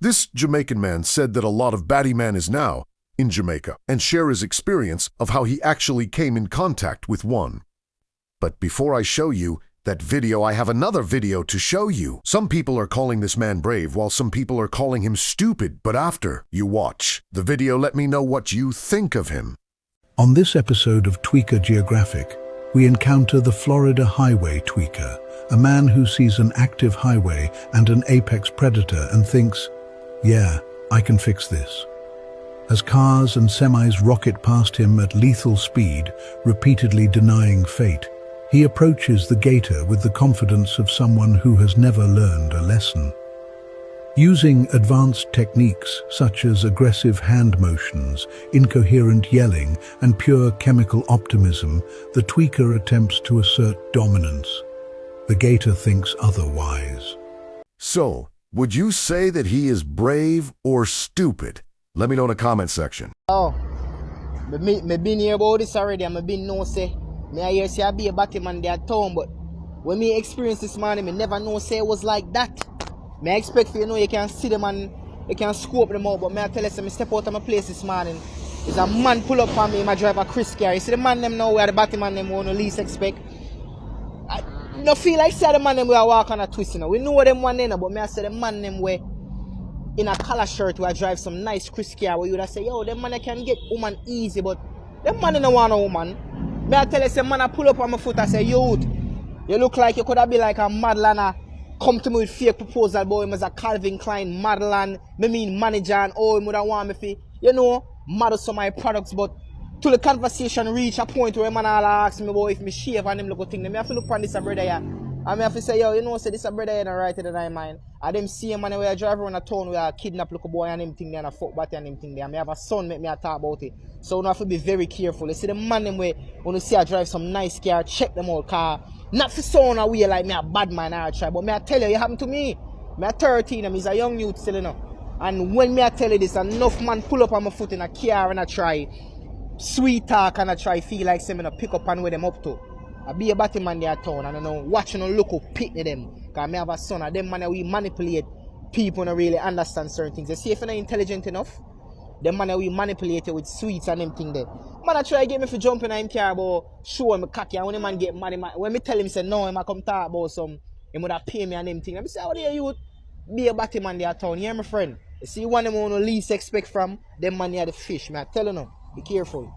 This Jamaican man said that a lot of Battyman is now in Jamaica and share his experience of how he actually came in contact with one. But before I show you that video, I have another video to show you. Some people are calling this man brave, while some people are calling him stupid. But after you watch the video, let me know what you think of him. On this episode of Tweaker Geographic, we encounter the Florida highway tweaker, a man who sees an active highway and an apex predator and thinks, yeah, I can fix this. As cars and semis rocket past him at lethal speed, repeatedly denying fate, he approaches the gator with the confidence of someone who has never learned a lesson. Using advanced techniques such as aggressive hand motions, incoherent yelling, and pure chemical optimism, the tweaker attempts to assert dominance. The gator thinks otherwise. So, would you say that he is brave or stupid? Let me know in the comment section. Oh, me been here about this already, and me been know say, me I hear say I be a Battyman there at town, but when me experience this morning, me never know say it was like that. Me expect for you can see them and you can scope them out, but me I tell you say me step out of my place this morning. There's a man pull up on me, my driver Chris car. You see the man them now where the Battyman them won't least expect. I no feel like say the man them where walk on a twist, you know. We know them one there, but me I say the man them where in a collar shirt where I drive some nice Chris car where you would say, yo, them man can get woman easy, but them man don't want a woman. Me I tell you say man I pull up on my foot and say, yo, you look like you could have been like a Madlana. Come to me with fake proposal, boy, him as a Calvin Klein model and me mean manager and all him would want me for, you know, model some of my products, but till the conversation reach a point where man all ask me about if me shave and them little thing, me have to look on this a brother here. And me have to say, yo, you know, say this a brother here and right in the mind. And them see him man where I drive around a town where I kidnap little boy and them thing there and a fuck batty and them thing there. And me have a son make me a talk about it. So you have to be very careful. You see the man them where when you see I drive some nice car, check them all car. Not for sound away like me a bad man or a try, but me I tell you, it happened to me. Me a 13 and he's a young youth still, you know. And when me I tell you this, enough man pull up on my foot in a car and I try sweet talk and I try feel like say me no pick up on where them up to. I be a Battyman there town and I know watching and look up pick them. Cause me have a son and them man we manipulate people and really understand certain things. You see if you're not intelligent enough, them man we manipulate you with sweets and them thing there. Man I try to get me for jumping in him car about show him cocky and when the man get mad, when me tell him say no, him I come talk about some, him would have pay me and them thing. I say how dare you be a Battyman there town, you hear my friend? You see one of them who least expect from them man near the fish, man I tell you no, be careful.